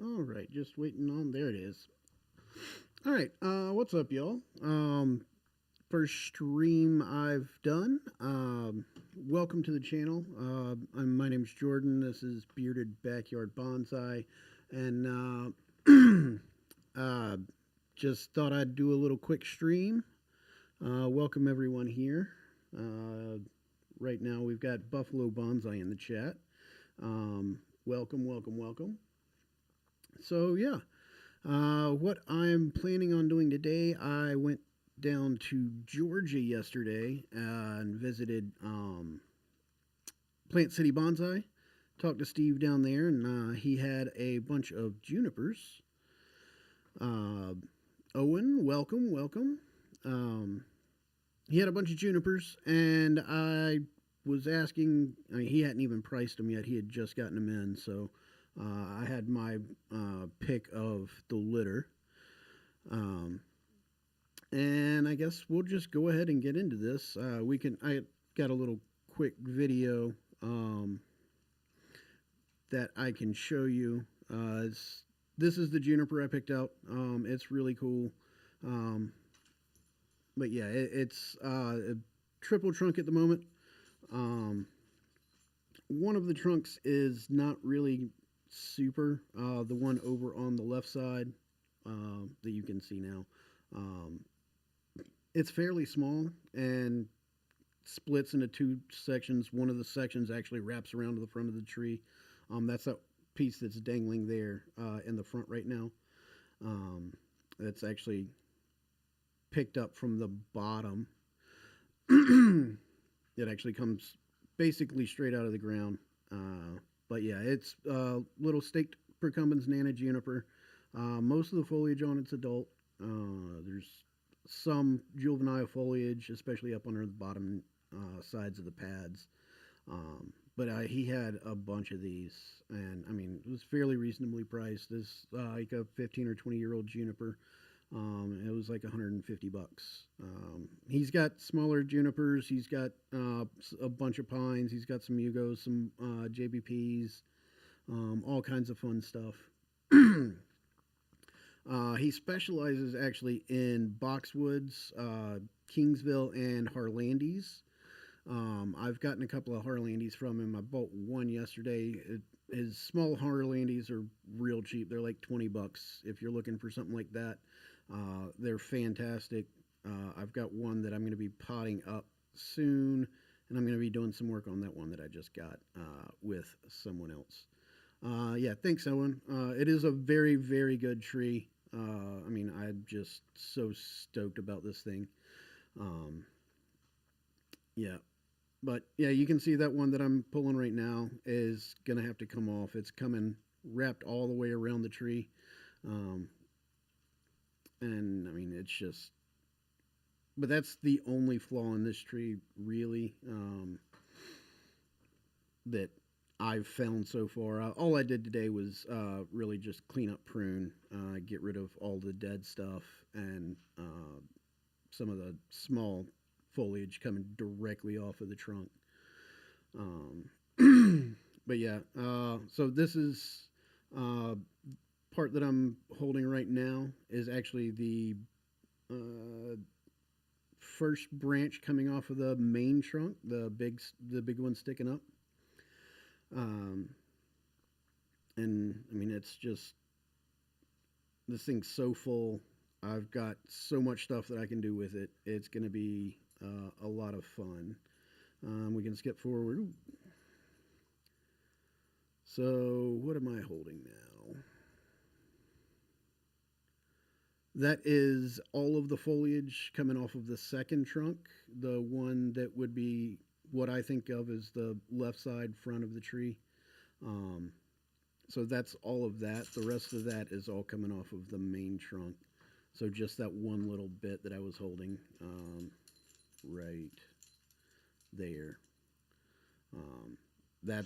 All right, just waiting on. There it is. All right, what's up, y'all? First stream I've done. Welcome to the channel. My name's Jordan. This is Bearded Backyard Bonsai, and just thought I'd do a little quick stream. Welcome everyone here. Uh, right now we've got Buffalo Bonsai in the chat. Welcome, welcome, welcome. So yeah, what I'm planning on doing today, I went down to Georgia yesterday and visited Plant City Bonsai. Talked to Steve down there, and he had a bunch of junipers. Uh, Owen, welcome, welcome. Um, he had a bunch of junipers, and I was asking. I mean, he hadn't even priced them yet. He had just gotten them in, so I had my pick of the litter. Um, and I guess we'll just go ahead and get into this. We can. I got a little quick video that I can show you. This is the juniper I picked out. It's really cool. Um, but yeah, it's a triple trunk at the moment. Um, one of the trunks is not really super. The one over on the left side that you can see now. Um, it's fairly small and splits into two sections. One of the sections actually wraps around to the front of the tree. That's that piece that's dangling there in the front right now. Um, that's actually picked up from the bottom. It actually comes basically straight out of the ground. But yeah, it's little staked Procumbens Nana Juniper. Most of the foliage on it's adult. There's some juvenile foliage, especially up under the bottom sides of the pads. But he had a bunch of these, and I mean, it was fairly reasonably priced. This like a 15 or 20-year-old juniper. It was like $150. He's got smaller junipers. He's got a bunch of pines. He's got some Yugos, some JBPs, all kinds of fun stuff. He specializes actually in boxwoods, Kingsville, and Harlandis. I've gotten a couple of Harlandis from him. I bought one yesterday. His small Harlandis are real cheap. They're like $20 if you're looking for something like that. They're fantastic. I've got one that I'm going to be potting up soon, and I'm going to be doing some work on that one that I just got with someone else. Yeah, thanks, Owen. It is a very, very good tree. I mean, I'm just so stoked about this thing. Um, yeah, but yeah, you can see that one that I'm pulling right now is gonna have to come off. It's coming wrapped all the way around the tree, um, and I mean, it's just. But that's the only flaw in this tree, really, that I've found so far. All I did today was really just clean up, prune, get rid of all the dead stuff, and some of the small foliage coming directly off of the trunk. But yeah, so this is part that I'm holding right now is actually the uh, first branch coming off of the main trunk, the big one sticking up. Um, and I mean, it's just this thing's so full. I've got so much stuff that I can do with it. It's going to be a lot of fun. We can skip forward. Ooh. So, what am I holding now? That is all of the foliage coming off of the second trunk, the one that would be what I think of as the left side front of the tree. Um, so that's all of that. The rest of that is all coming off of the main trunk. So just that one little bit that I was holding right there. That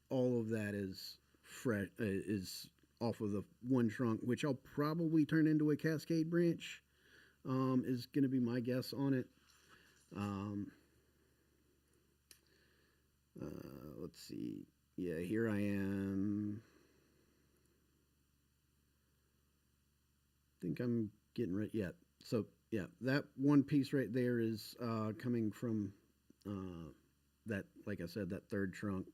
all of that is fresh is off of the one trunk, which I'll probably turn into a cascade branch. Is going to be my guess on it. Um, let's see. Yeah, here I am. think I'm getting right. Yeah. So yeah, that one piece right there is coming from that, like I said, that third trunk,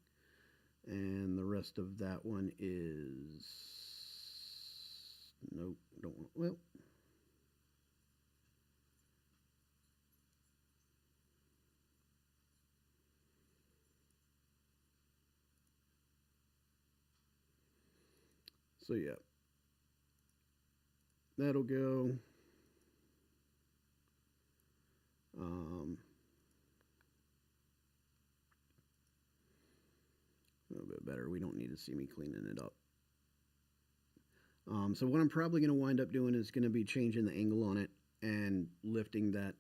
and the rest of that one is nope. Don't want. Well, so yeah, that'll go. Um, a little bit better. We don't need to see me cleaning it up. So what I'm probably going to wind up doing is going to be changing the angle on it and lifting that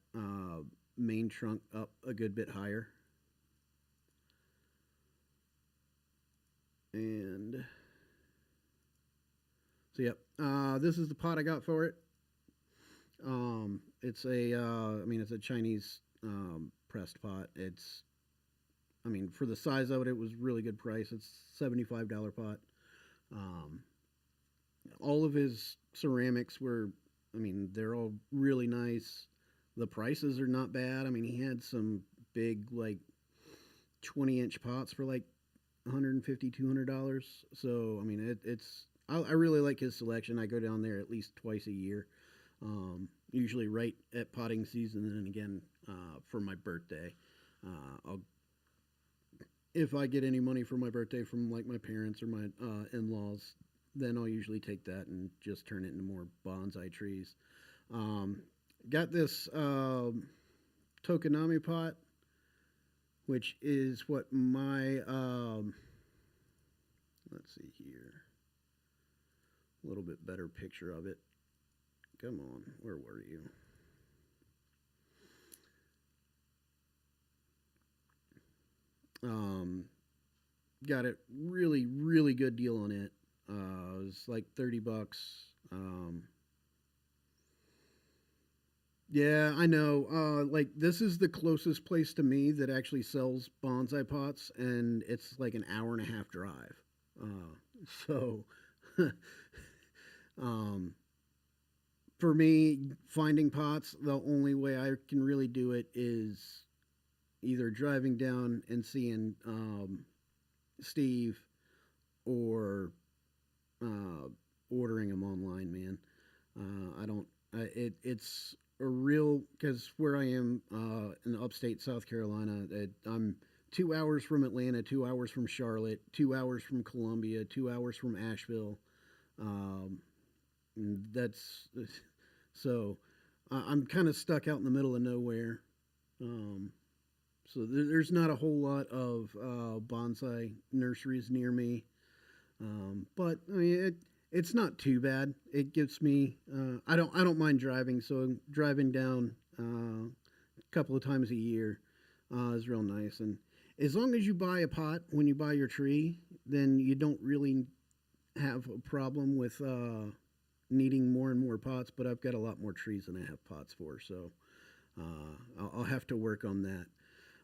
main trunk up a good bit higher. And so, yep, this is the pot I got for it. It's I mean, it's a Chinese pressed pot. I mean, for the size of it, it was really good price. It's $75 pot. Um, all of his ceramics were, I mean, they're all really nice. The prices are not bad. I mean, he had some big, like, 20-inch pots for like $150, $200. So, I mean, I really like his selection. I go down there at least twice a year, usually right at potting season, and then again for my birthday. I'll If I get any money for my birthday from like my parents or my in-laws, then I'll usually take that and just turn it into more bonsai trees. Um, got this tokonami pot, which is what my let's see here, a little bit better picture of it. Come on, where were you? Um, got a really really good deal on it. It was like $30. Yeah, I know. Like this is the closest place to me that actually sells bonsai pots, and it's like an hour and a half drive. So, um, for me, finding pots, the only way I can really do it is either driving down and seeing Steve or uh, ordering them online, man. I don't. It's a real because where I am in upstate South Carolina, I'm 2 hours from Atlanta, 2 hours from Charlotte, 2 hours from Columbia, 2 hours from Asheville. Um, that's so I'm kind of stuck out in the middle of nowhere. Um, so there's not a whole lot of bonsai nurseries near me. But I mean, it's not too bad. It gives me I don't mind driving, so driving down a couple of times a year is real nice. And as long as you buy a pot when you buy your tree, then you don't really have a problem with needing more and more pots. But I've got a lot more trees than I have pots for, so I'll have to work on that.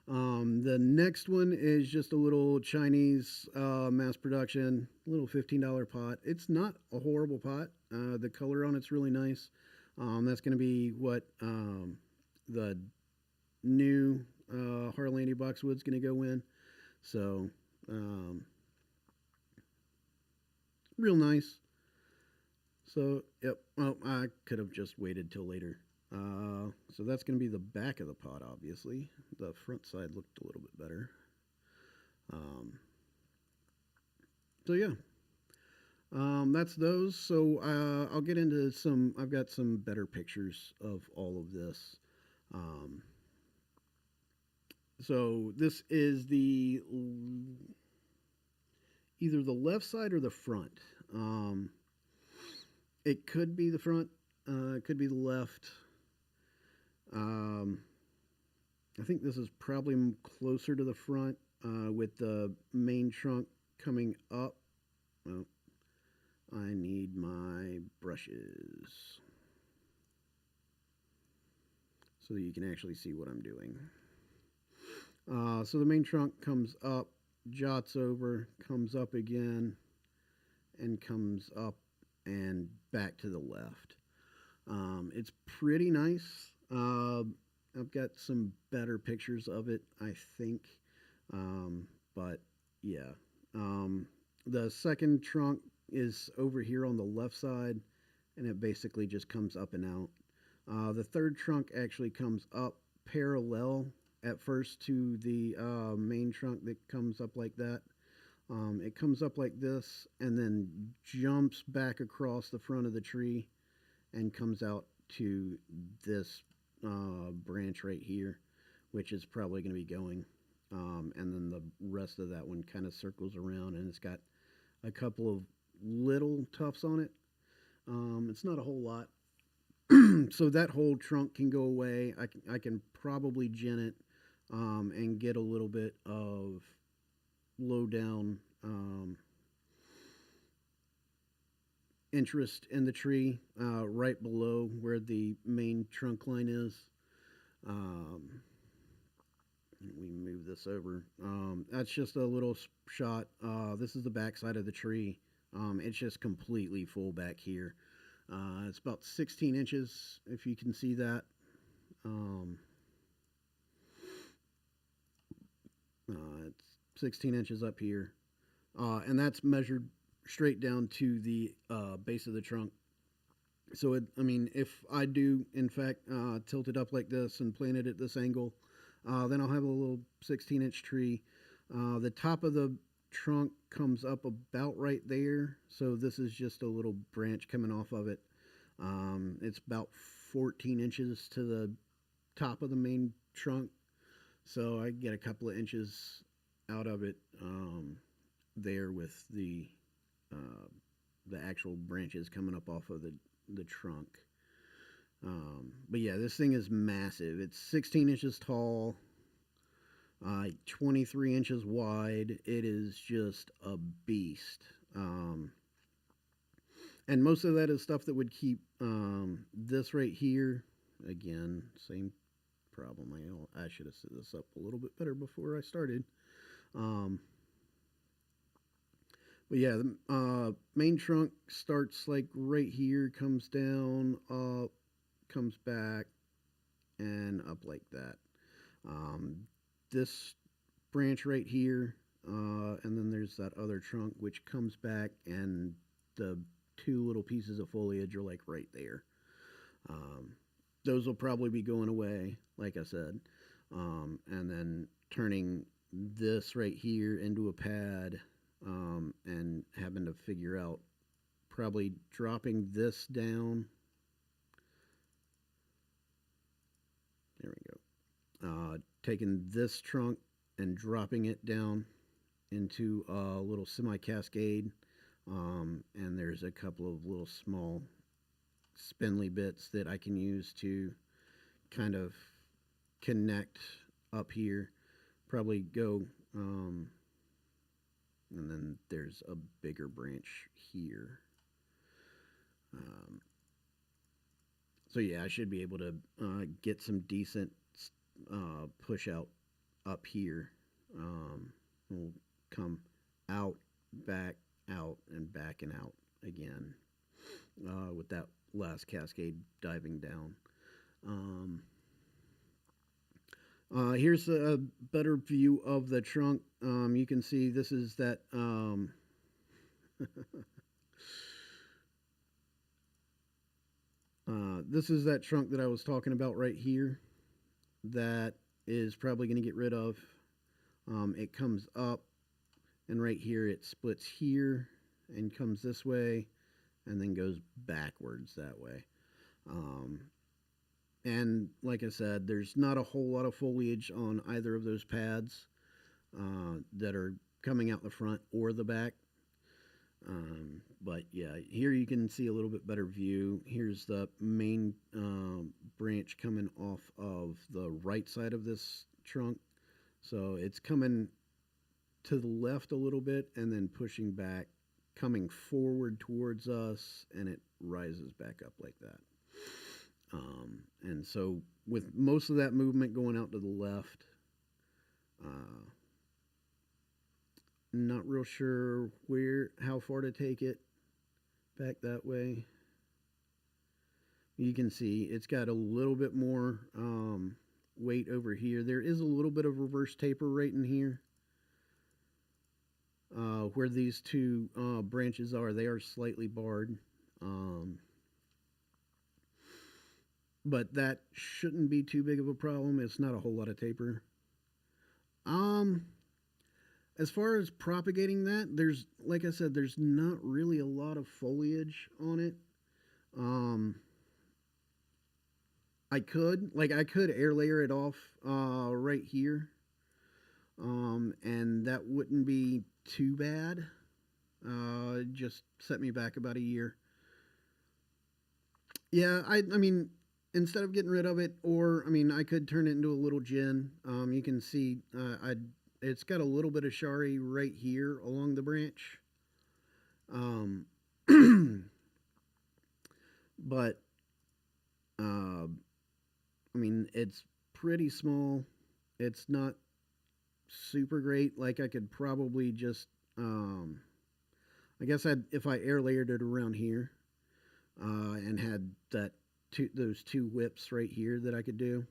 The next one is just a little Chinese mass production, little $15 pot. It's not a horrible pot. The color on it's really nice. That's going to be what the new Harlandy boxwood's going to go in. So, real nice. So, yep. Well, I could have just waited till later. So that's going to be the back of the pot, obviously. The front side looked a little bit better. Um, so yeah, that's those. So I'll get into some. I've got some better pictures of all of this. Um, so this is the either the left side or the front. It could be the front. It could be the left. Um, I think this is probably closer to the front with the main trunk coming up. Well, I need my brushes so that you can actually see what I'm doing. So the main trunk comes up, jots over, comes up again, and comes up and back to the left. It's pretty nice. I've got some better pictures of it, I think. But yeah. Um, the second trunk is over here on the left side, and it basically just comes up and out. The third trunk actually comes up parallel at first to the main trunk that comes up like that. It comes up like this and then jumps back across the front of the tree and comes out to this branch right here, which is probably going to be going. And then the rest of that one kind of circles around and it's got a couple of little tufts on it. It's not a whole lot. So that whole trunk can go away. I can probably gin it and get a little bit of low down interest in the tree right below where the main trunk line is. Um, we move this over. That's just a little shot. This is the back side of the tree. It's just completely full back here. It's about 16 inches, if you can see that. Um, it's 16 inches up here. And that's measured straight down to the base of the trunk. So, I mean, if I do, in fact, tilt it up like this and plant it at this angle, then I'll have a little 16-inch tree. The top of the trunk comes up about right there. So this is just a little branch coming off of it. It's about 14 inches to the top of the main trunk. So I get a couple of inches out of it there with the actual branches coming up off of the trunk. But yeah, this thing is massive. It's 16 inches tall, 23 inches wide. It is just a beast. And most of that is stuff that would keep this right here. Again, same problem. I should have set this up a little bit better before I started. But yeah, the main trunk starts like right here, comes down, up, comes back, and up like that. This branch right here, and then there's that other trunk which comes back, and the two little pieces of foliage are like right there. Those will probably be going away, like I said, and then turning this right here into a pad, and having to figure out probably dropping this down. There we go. Taking this trunk and dropping it down into a little semi cascade. And there's a couple of little small spindly bits that I can use to kind of connect up here. Probably go, and then there's a bigger branch here. So yeah, I should be able to get some decent push out up here. We'll come out, back, out, and back and out again with that last cascade diving down. Here's a better view of the trunk. You can see this is that this is that trunk that I was talking about right here that is probably going to get rid of. It comes up, and right here it splits here and comes this way and then goes backwards that way. And like I said, there's not a whole lot of foliage on either of those pads that are coming out the front or the back. But yeah, here you can see a little bit better view. Here's the main branch coming off of the right side of this trunk. So it's coming to the left a little bit and then pushing back, coming forward towards us, and it rises back up like that. And so with most of that movement going out to the left, not real sure how far to take it back that way. You can see it's got a little bit more weight over here. There is a little bit of reverse taper right in here. Where these two branches are, they are slightly barred. Um, but that shouldn't be too big of a problem. It's not a whole lot of taper. Um, as far as propagating that, there's, like I said, there's not really a lot of foliage on it. Um, I could air layer it off right here, and that wouldn't be too bad. Just set me back about a year. Yeah, I mean, instead of getting rid of it, or I mean, I could turn it into a little gin. You can see, it's got a little bit of shari right here along the branch. Um, but uh, I mean, it's pretty small. It's not super great. Like I could probably just, I guess if I air layered it around here, and had those two whips right here that I could do.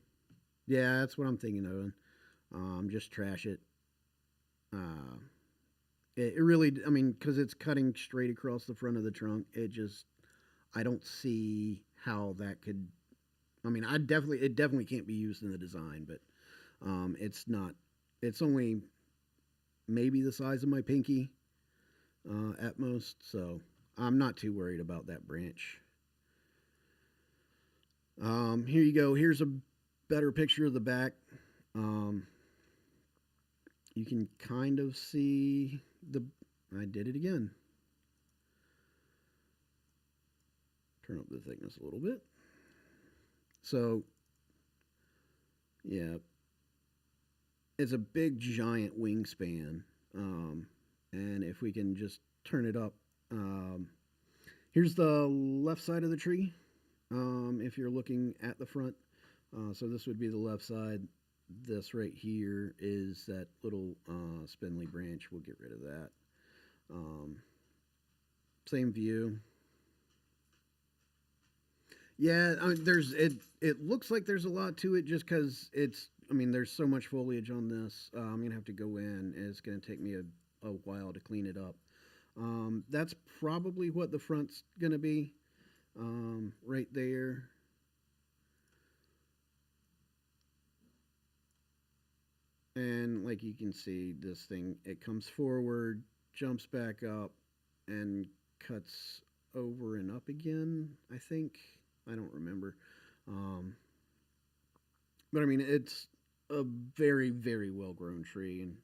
Yeah, that's what I'm thinking of. Just trash it. Uh, it really, I mean, because it's cutting straight across the front of the trunk. It just, I don't see how that could. I mean, it definitely can't be used in the design, but it's not. It's only maybe the size of my pinky at most, so I'm not too worried about that branch. Here you go. Here's a better picture of the back. Um, you can kind of see the. I did it again. Turn up the thickness a little bit. So, yeah, it's a big giant wingspan. And if we can just turn it up, here's the left side of the tree. If you're looking at the front, so this would be the left side. This right here is that little spindly branch. We'll get rid of that. Um, Same view. Yeah, I mean, there's it. It looks like there's a lot to it just because it's. I mean, there's so much foliage on this. I'm gonna have to go in, and it's gonna take me a while to clean it up. That's probably what the front's gonna be. Right there. And like you can see, this thing it comes forward, jumps back up, and cuts over and up again. I think I don't remember. Um, but I mean, it's a very well grown tree, and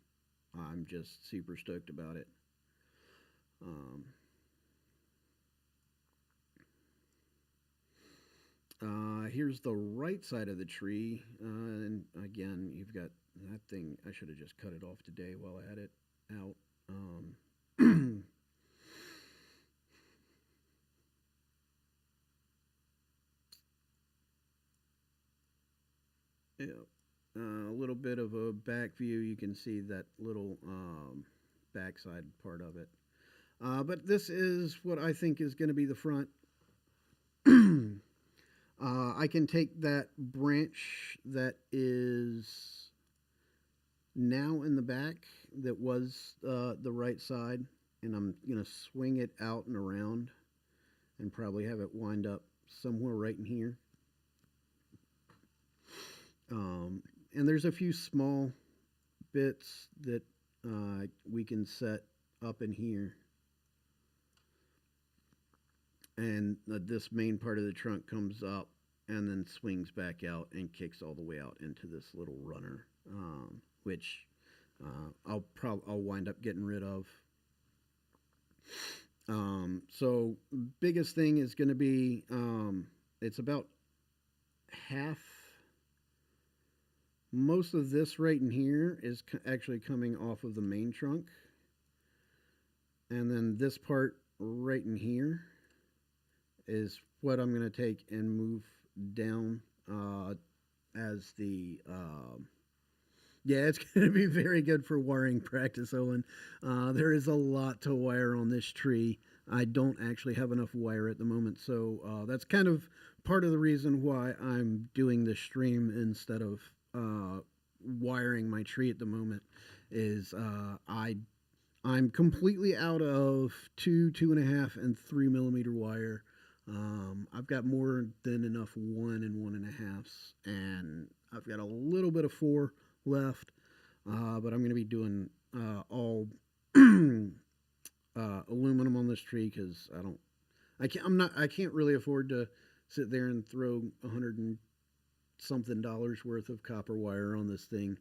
I'm just super stoked about it. Um, Here's the right side of the tree, and again, you've got that thing. I should have just cut it off today while I had it out. Yeah, a little bit of a back view. You can see that little backside part of it. But this is what I think is going to be the front. I can take that branch that is now in the back that was the right side, and I'm going to swing it out and around and probably have it wind up somewhere right in here. And there's a few small bits that we can set up in here. And this main part of the trunk comes up and then swings back out and kicks all the way out into this little runner, which I'll wind up getting rid of. So biggest thing is going to be it's about half. Most of this right in here is actually coming off of the main trunk, and then this part right in here is what I'm going to take and move down as the. Yeah, it's going to be very good for wiring practice, Owen. There is a lot to wire on this tree. I don't actually have enough wire at the moment, so that's kind of part of the reason why I'm doing this stream instead of wiring my tree at the moment is I'm completely out of 2.5, and 3 millimeter wire. I've got more than enough 1 and 1.5s, and I've got a little bit of 4 left. But I'm going to be doing all aluminum on this tree because I can't really afford to sit there and throw $100 and something worth of copper wire on this thing.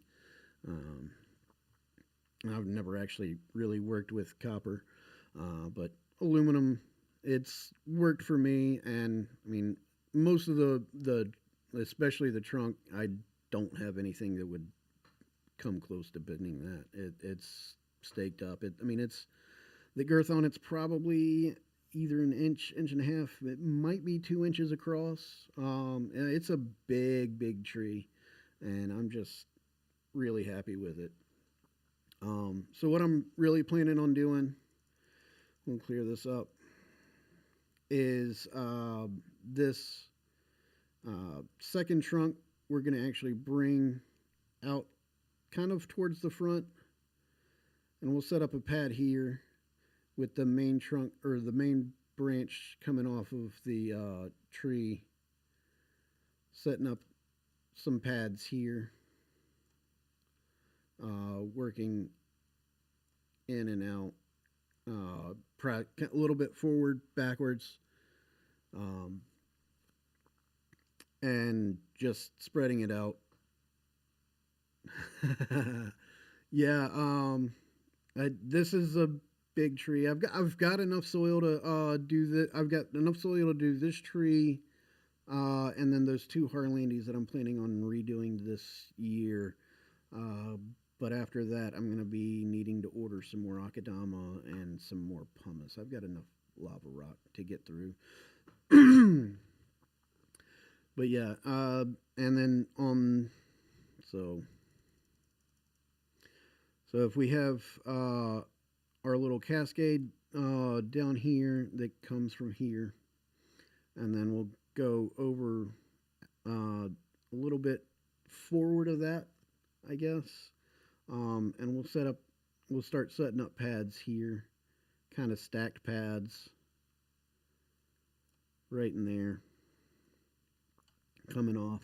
Um, I've never actually really worked with copper, but aluminum, it's worked for me. And I mean, most of the especially the trunk, I don't have anything that would come close to bending that. It's staked up. I mean, it's the girth on it's probably either an inch, inch and a half. It might be 2 inches across. It's a big tree, and I'm just really happy with it. So what I'm really planning on doing, we'll clear this up, is this second trunk we're going to actually bring out kind of towards the front, and we'll set up a pad here with the main trunk or the main branch coming off of the tree, setting up some pads here, working in and out, a little bit forward, backwards, um, and just spreading it out. Yeah, this is a big tree. I've got enough soil to do that. I've got enough soil to do this tree, and then those 2 Harlandys that I'm planning on redoing this year. Uh, but after that, I'm going to be needing to order some more akadama and some more pumice. I've got enough lava rock to get through. But yeah, and then on so so if we have our little cascade down here that comes from here, and then we'll go over a little bit forward of that, I guess, and we'll start setting up pads here, kind of stacked pads right in there, coming off.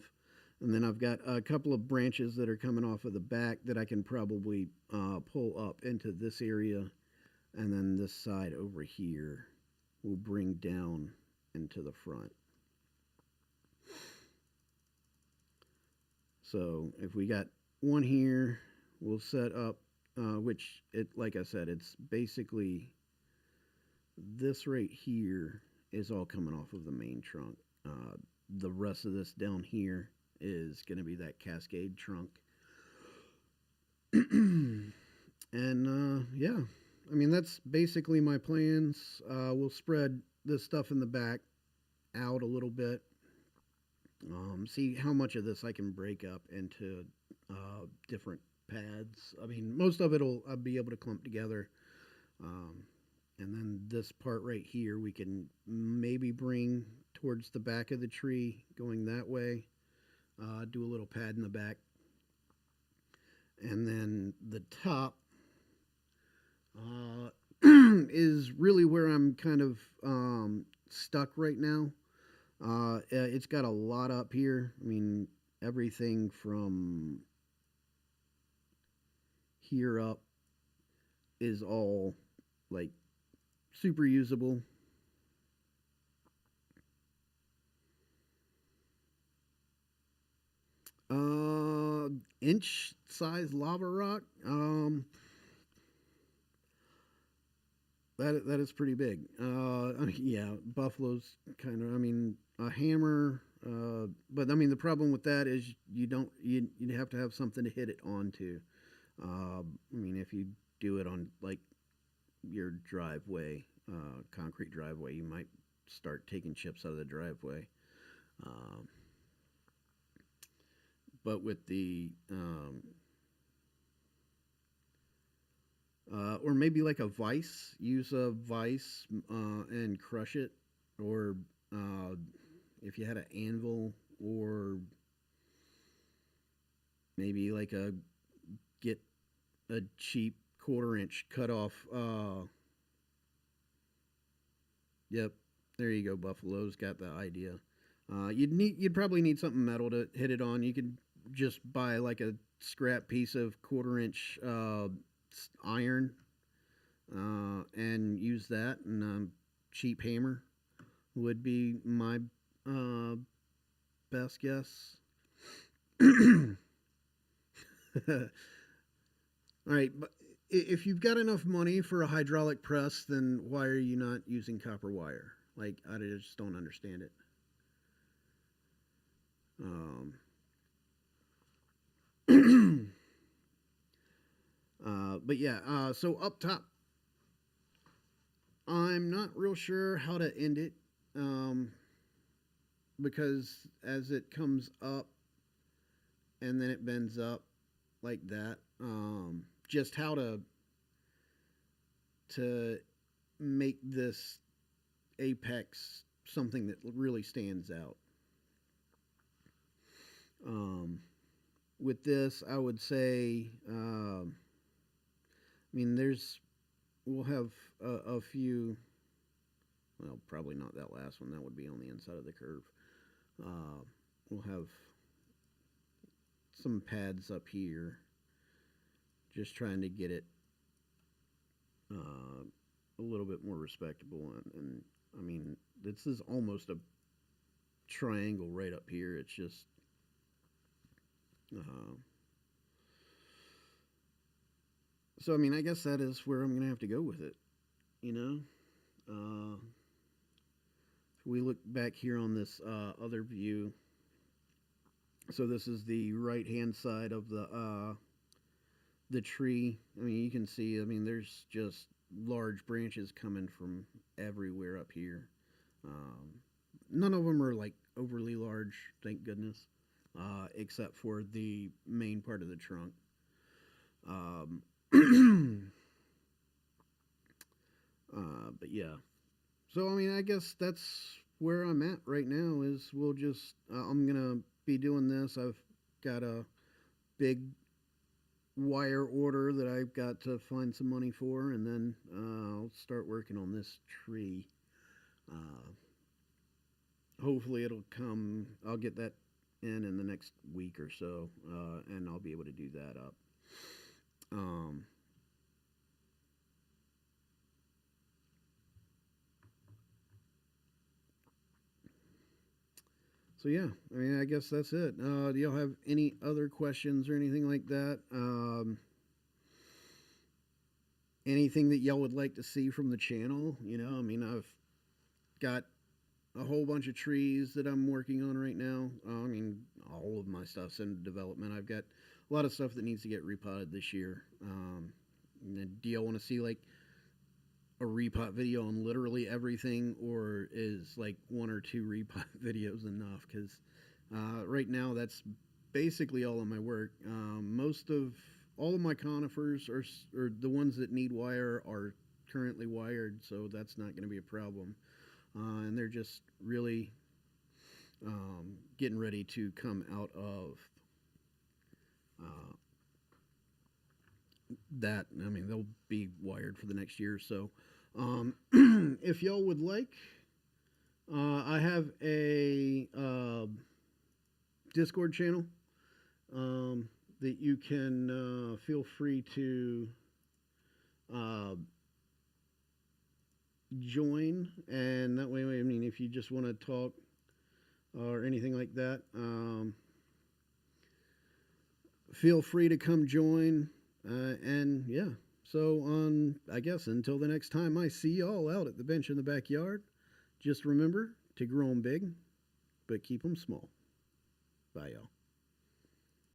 And then I've got a couple of branches that are coming off of the back that I can probably pull up into this area. And then this side over here will bring down into the front. So if we got one here, we'll set up, which, like I said, it's basically this right here is all coming off of the main trunk. The rest of this down here is going to be that cascade trunk. And yeah, I mean, that's basically my plans. We'll spread this stuff in the back out a little bit. See how much of this I can break up into different pads. I mean, most of it I'll be able to clump together. And then this part right here, we can maybe bring towards the back of the tree, going that way. Do a little pad in the back. And then the top is really where I'm kind of stuck right now. It's got a lot up here. I mean, everything from here up is all like super usable. Inch size lava rock. That is pretty big. I mean, yeah, buffaloes kind of. I mean, a hammer. But I mean, the problem with that is you have to have something to hit it onto. I mean, if you do it on like your driveway, concrete driveway, you might start taking chips out of the driveway. Um, but with the or maybe like a vise, use a vise and crush it, or uh, if you had an anvil or maybe like a get a cheap quarter-inch cut off. Yep, there you go. Buffalo's got the idea. You'd probably need something metal to hit it on. You could just buy like a scrap piece of quarter-inch iron and use that, and cheap hammer would be my uh, best guess. All right, but if you've got enough money for a hydraulic press, then why are you not using copper wire? Like, I just don't understand it. Um, but yeah, so up top, I'm not real sure how to end it because as it comes up and then it bends up like that, just how to make this apex something that really stands out. With this, I would say, I mean, we'll have a few, well, probably not that last one, that would be on the inside of the curve. We'll have some pads up here, just trying to get it a little bit more respectable. And I mean, this is almost a triangle right up here. It's just so I mean, I guess that is where I'm gonna have to go with it. You know, if we look back here on this other view, so this is the right hand side of the tree. I mean, you can see. I mean, there's just large branches coming from everywhere up here. None of them are like overly large, thank goodness, except for the main part of the trunk. But yeah, so I mean, I guess that's where I'm at right now. Is we'll just I'm gonna be doing this. I've got a big wire order that I've got to find some money for, and then I'll start working on this tree. Uh, Hopefully, it'll come. I'll get that in the next week or so, and I'll be able to do that up. Um, so yeah, I mean, I guess that's it. Do y'all have any other questions or anything like that? Anything that y'all would like to see from the channel? You know, I mean, I've got a whole bunch of trees that I'm working on right now. I mean, all of my stuff's in development. I've got a lot of stuff that needs to get repotted this year. Do y'all want to see like a repot video on literally everything, or is like one or two repot videos enough? Because right now that's basically all of my work. Most of all of my conifers or the ones that need wire are currently wired, so that's not going to be a problem. And they're just really getting ready to come out of that. I mean, they'll be wired for the next year or so. If y'all would like, I have a Discord channel that you can feel free to join, and that way, I mean, if you just want to talk or anything like that, feel free to come join. And yeah, so I guess until the next time I see y'all out at the bench in the backyard, just remember to grow them big, but keep them small. Bye, y'all.